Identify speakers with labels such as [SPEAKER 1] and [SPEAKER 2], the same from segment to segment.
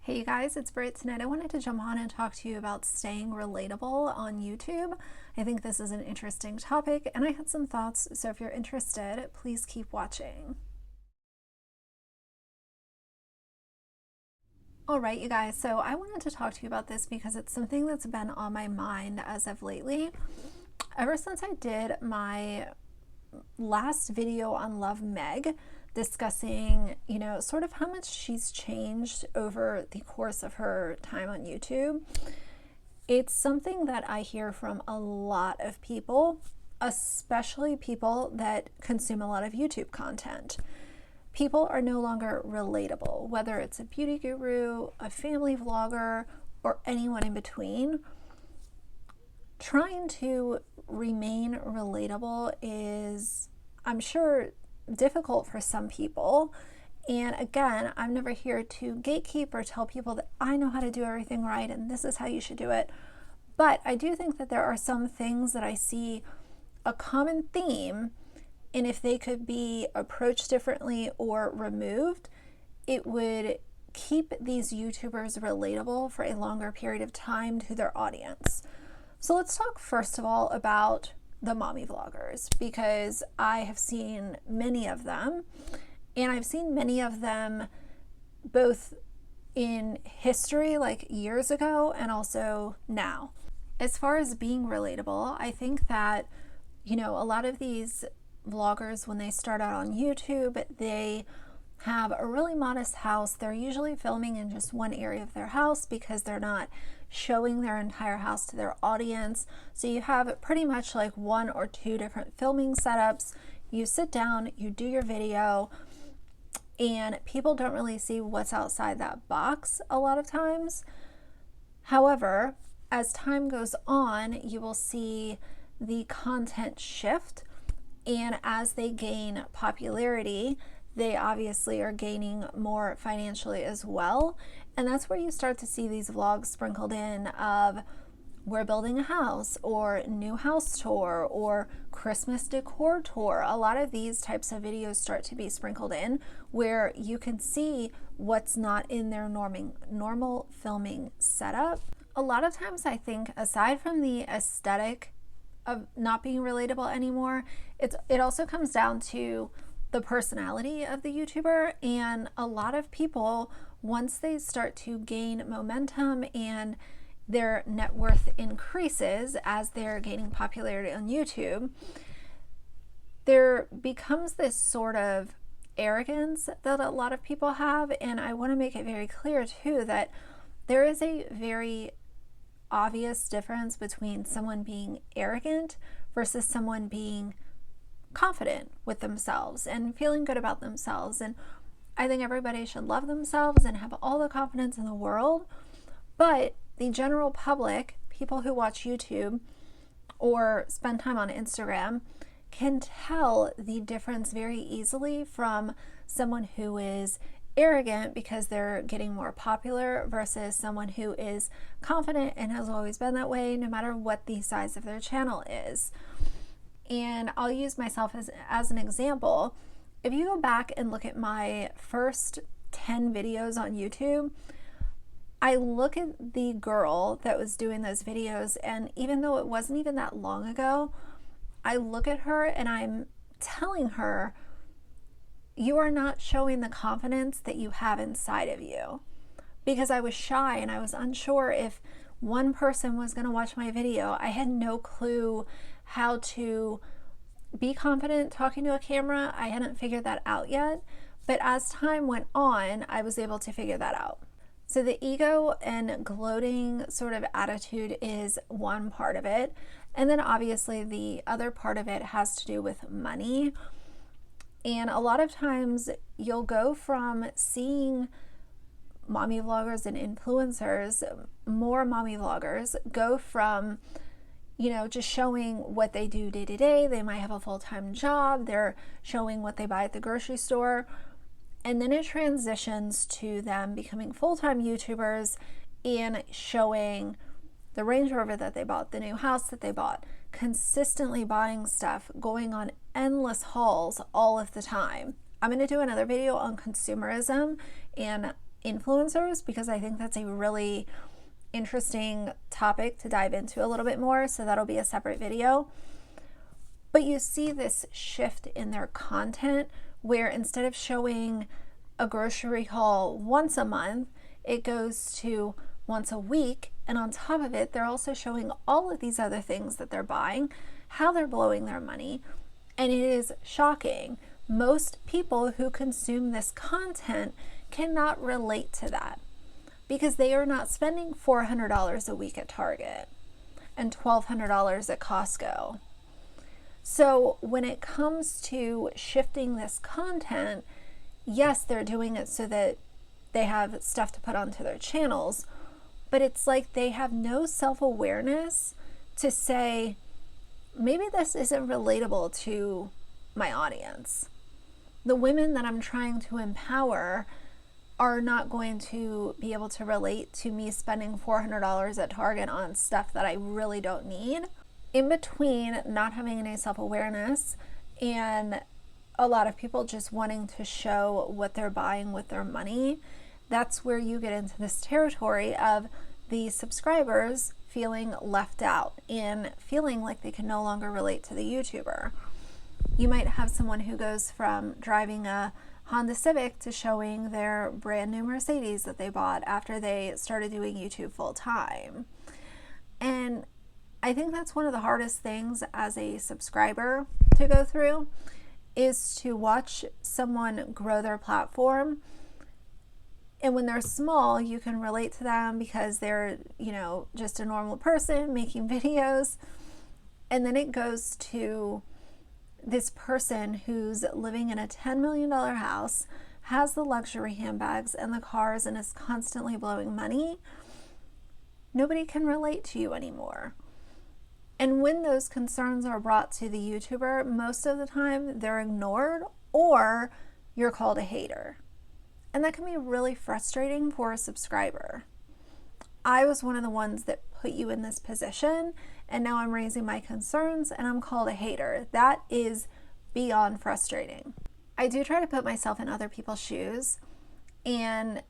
[SPEAKER 1] Hey you guys, it's Britt. Tonight I wanted to jump on and talk to you about staying relatable on YouTube. I think this is an interesting topic and I had some thoughts, so if you're interested, please keep watching. Alright you guys, so I wanted to talk to you about this because it's something that's been on my mind as of lately. Ever since I did my last video on Love Meg, discussing, sort of how much she's changed over the course of her time on YouTube. It's something that I hear from a lot of people, especially people that consume a lot of YouTube content. People are no longer relatable, whether it's a beauty guru, a family vlogger, or anyone in between. Trying to remain relatable is, I'm sure, difficult for some people. And again, I'm never here to gatekeep or tell people that I know how to do everything right and this is how you should do it. But I do think that there are some things that I see a common theme, and if they could be approached differently or removed, it would keep these YouTubers relatable for a longer period of time to their audience. So let's talk first of all about the mommy vloggers, because I have seen many of them, and I've seen many of them both in history, like years ago, and also now. As far as being relatable, I think that, a lot of these vloggers, when they start out on YouTube, they have a really modest house. They're usually filming in just one area of their house because they're not showing their entire house to their audience. So you have pretty much like one or two different filming setups. You sit down, you do your video, and people don't really see what's outside that box a lot of times. However, as time goes on, you will see the content shift, and as they gain popularity, they obviously are gaining more financially as well. And that's where you start to see these vlogs sprinkled in of we're building a house, or new house tour, or Christmas decor tour. A lot of these types of videos start to be sprinkled in where you can see what's not in their normal filming setup. A lot of times I think, aside from the aesthetic of not being relatable anymore, it also comes down to the personality of the YouTuber. And a lot of people, once they start to gain momentum and their net worth increases as they're gaining popularity on YouTube, there becomes this sort of arrogance that a lot of people have. And I want to make it very clear too that there is a very obvious difference between someone being arrogant versus someone being confident with themselves and feeling good about themselves. And I think everybody should love themselves and have all the confidence in the world. But the general public, people who watch YouTube or spend time on Instagram, can tell the difference very easily from someone who is arrogant because they're getting more popular versus someone who is confident and has always been that way, no matter what the size of their channel is. And I'll use myself as an example. If you go back and look at my first 10 videos on YouTube, I look at the girl that was doing those videos, and even though it wasn't even that long ago, I look at her and I'm telling her, you are not showing the confidence that you have inside of you. Because I was shy and I was unsure if one person was going to watch my video. I had no clue how to be confident talking to a camera. I hadn't figured that out yet. But as time went on, I was able to figure that out. So the ego and gloating sort of attitude is one part of it. And then obviously the other part of it has to do with money. And a lot of times you'll go from seeing mommy vloggers and influencers, more mommy vloggers, go from, just showing what they do day to day. They might have a full-time job. They're showing what they buy at the grocery store. And then it transitions to them becoming full-time YouTubers and showing the Range Rover that they bought, the new house that they bought, consistently buying stuff, going on endless hauls all of the time. I'm going to do another video on consumerism and influencers, because I think that's a really interesting topic to dive into a little bit more. So that'll be a separate video. But you see this shift in their content where instead of showing a grocery haul once a month, it goes to once a week. And on top of it, they're also showing all of these other things that they're buying, how they're blowing their money. And it is shocking. Most people who consume this content cannot relate to that because they are not spending $400 a week at Target and $1,200 at Costco. So when it comes to shifting this content, yes, they're doing it so that they have stuff to put onto their channels, but it's like they have no self-awareness to say, maybe this isn't relatable to my audience. The women that I'm trying to empower are not going to be able to relate to me spending $400 at Target on stuff that I really don't need. In between not having any self-awareness and a lot of people just wanting to show what they're buying with their money, that's where you get into this territory of the subscribers feeling left out and feeling like they can no longer relate to the YouTuber. You might have someone who goes from driving a Honda Civic to showing their brand new Mercedes that they bought after they started doing YouTube full time. And I think that's one of the hardest things as a subscriber to go through, is to watch someone grow their platform. And when they're small, you can relate to them because they're, just a normal person making videos. And then it goes to this person who's living in a $10 million house, has the luxury handbags and the cars, and is constantly blowing money. Nobody can relate to you anymore. And when those concerns are brought to the YouTuber, most of the time they're ignored or you're called a hater. And that can be really frustrating for a subscriber. I was one of the ones that put you in this position, and now I'm raising my concerns and I'm called a hater. That is beyond frustrating. I do try to put myself in other people's shoes, and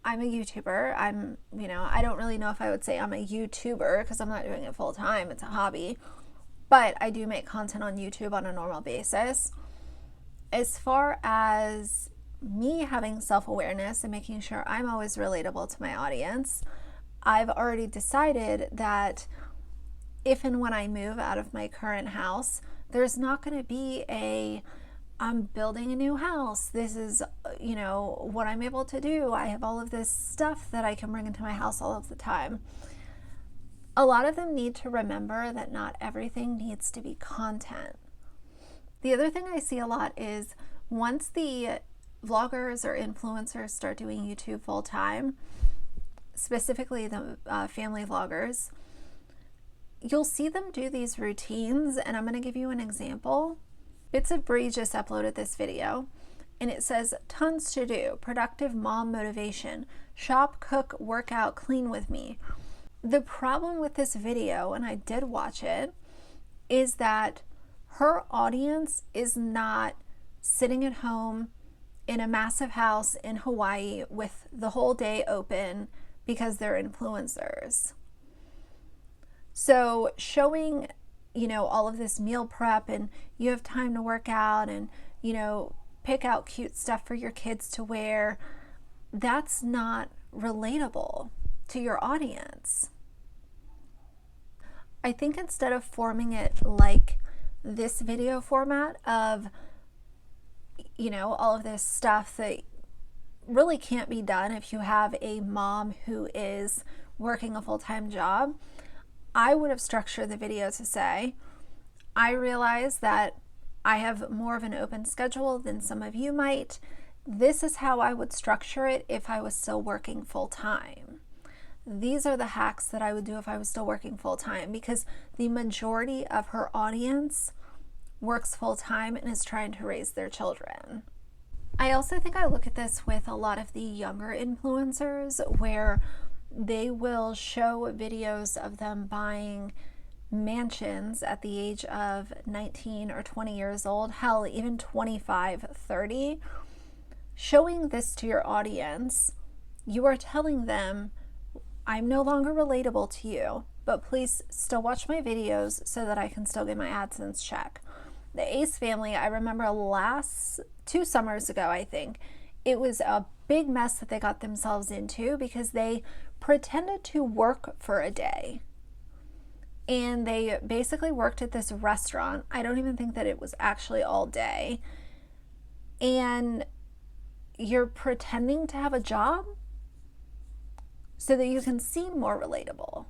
[SPEAKER 1] I'm a YouTuber. I don't really know if I would say I'm a YouTuber because I'm not doing it full time. It's a hobby, but I do make content on YouTube on a normal basis. As far as me having self-awareness and making sure I'm always relatable to my audience, I've already decided that if and when I move out of my current house, there's not going to be I'm building a new house. This is, what I'm able to do. I have all of this stuff that I can bring into my house all of the time. A lot of them need to remember that not everything needs to be content. The other thing I see a lot is once the vloggers or influencers start doing YouTube full time, specifically the family vloggers, you'll see them do these routines, and I'm going to give you an example. Bits of Bree just uploaded this video, and it says, tons to do, productive mom motivation, shop, cook, work out, clean with me. The problem with this video, and I did watch it, is that her audience is not sitting at home in a massive house in Hawaii with the whole day open because they're influencers. So showing, all of this meal prep, and you have time to work out and, pick out cute stuff for your kids to wear, that's not relatable to your audience. I think instead of forming it like this video format of, all of this stuff that really can't be done if you have a mom who is working a full-time job, I would have structured the video to say, I realize that I have more of an open schedule than some of you might. This is how I would structure it if I was still working full-time. These are the hacks that I would do if I was still working full-time, because the majority of her audience works full-time and is trying to raise their children. I also think I look at this with a lot of the younger influencers where they will show videos of them buying mansions at the age of 19 or 20 years old, hell, even 25, 30. Showing this to your audience you are telling them, I'm no longer relatable to you, but please still watch my videos so that I can still get my AdSense check. The Ace family, I remember last 2 summers ago, I think, it was a big mess that they got themselves into because they pretended to work for a day. And they basically worked at this restaurant. I don't even think that it was actually all day. And you're pretending to have a job so that you can seem more relatable.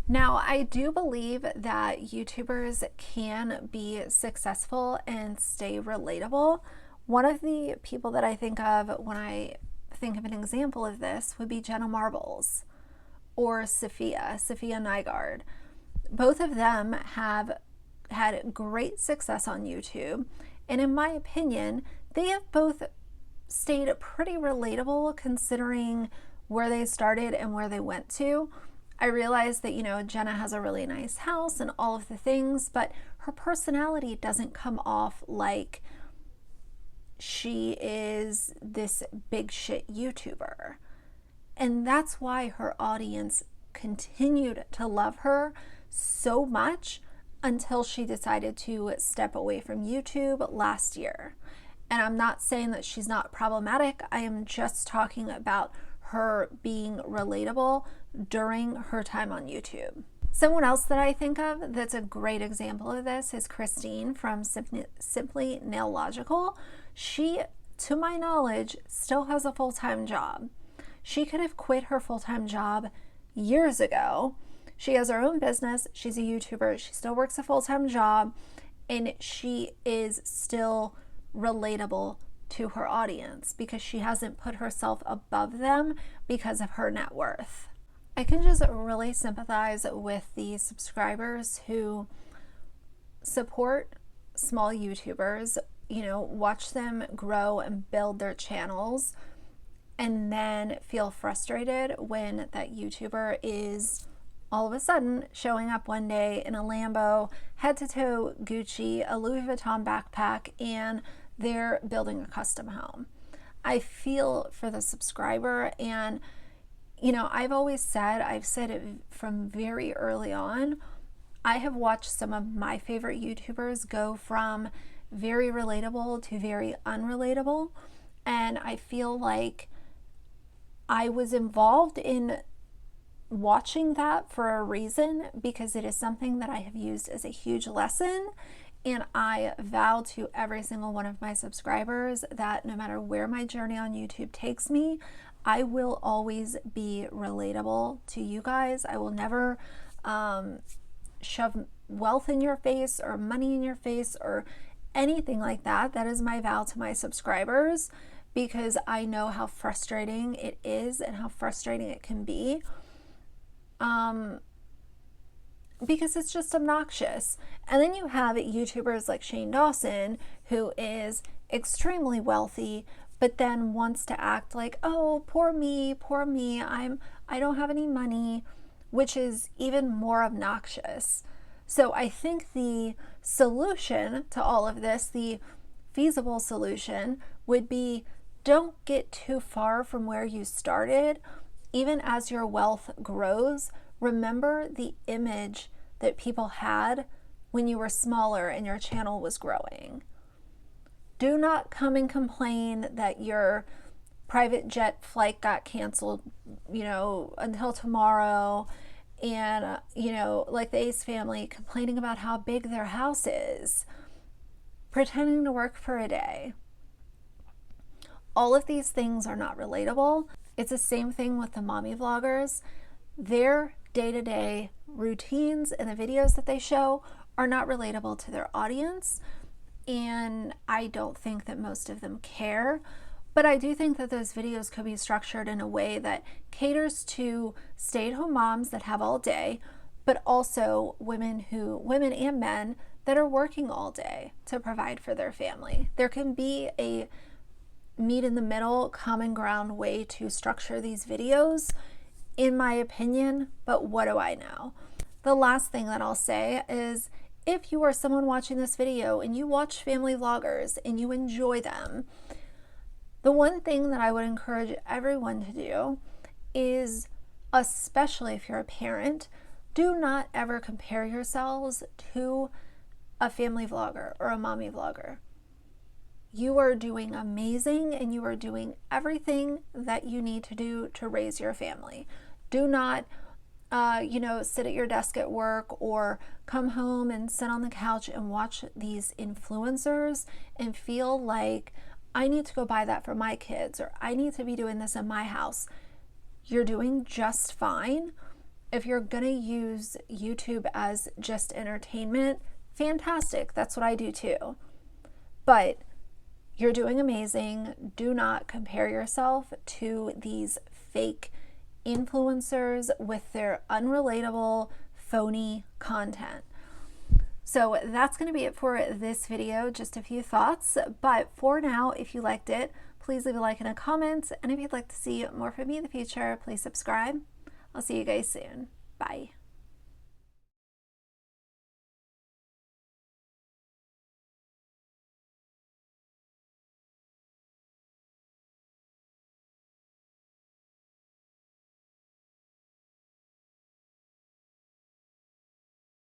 [SPEAKER 1] Now, I do believe that YouTubers can be successful and stay relatable. One of the people that I think of when I think of an example of this would be Jenna Marbles or Sophia Nygaard. Both of them have had great success on YouTube, and in my opinion, they have both stayed pretty relatable considering where they started and where they went to. I realize that, Jenna has a really nice house and all of the things, but her personality doesn't come off like she is this big shit YouTuber. And that's why her audience continued to love her so much until she decided to step away from YouTube last year. And I'm not saying that she's not problematic. I am just talking about her being relatable during her time on YouTube. Someone else that I think of that's a great example of this is Christine from Simply Nailogical. She, to my knowledge, still has a full-time job. She could have quit her full-time job years ago. She has her own business. She's a YouTuber. She still works a full-time job, and she is still relatable to her audience because she hasn't put herself above them because of her net worth. I can just really sympathize with the subscribers who support small YouTubers, watch them grow and build their channels, and then feel frustrated when that YouTuber is all of a sudden showing up one day in a Lambo, head-to-toe Gucci, a Louis Vuitton backpack, and they're building a custom home. I feel for the subscriber, and I've said it from very early on, I have watched some of my favorite YouTubers go from very relatable to very unrelatable, and I feel like I was involved in watching that for a reason because it is something that I have used as a huge lesson. And I vow to every single one of my subscribers that no matter where my journey on YouTube takes me, I will always be relatable to you guys. I will never shove wealth in your face or money in your face or anything like that. That is my vow to my subscribers because I know how frustrating it is and how frustrating it can be. Because it's just obnoxious. And then you have YouTubers like Shane Dawson, who is extremely wealthy, but then wants to act like, oh, poor me, I don't have any money, which is even more obnoxious. So I think the solution to all of this, the feasible solution, would be don't get too far from where you started. Even as your wealth grows, remember the image that people had when you were smaller and your channel was growing. Do not come and complain that your private jet flight got canceled, until tomorrow, and, like the Ace family complaining about how big their house is, pretending to work for a day. All of these things are not relatable. It's the same thing with the mommy vloggers. Their day-to-day routines and the videos that they show are not relatable to their audience, and I don't think that most of them care, but I do think that those videos could be structured in a way that caters to stay-at-home moms that have all day, but also women and men that are working all day to provide for their family. There can be a meet in the middle, common ground way to structure these videos, in my opinion, but what do I know? The last thing that I'll say is if you are someone watching this video and you watch family vloggers and you enjoy them, The one thing that I would encourage everyone to do is, especially if you're a parent, do not ever compare yourselves to a family vlogger or a mommy vlogger. You are doing amazing and you are doing everything that you need to do to raise your family. Do not, sit at your desk at work or come home and sit on the couch and watch these influencers and feel like I need to go buy that for my kids or I need to be doing this in my house. You're doing just fine. If you're going to use YouTube as just entertainment, fantastic. That's what I do too. But you're doing amazing. Do not compare yourself to these fake influencers with their unrelatable, phony content. So that's going to be it for this video. Just a few thoughts. But for now, if you liked it, please leave a like and a comment. And if you'd like to see more from me in the future, please subscribe. I'll see you guys soon. Bye.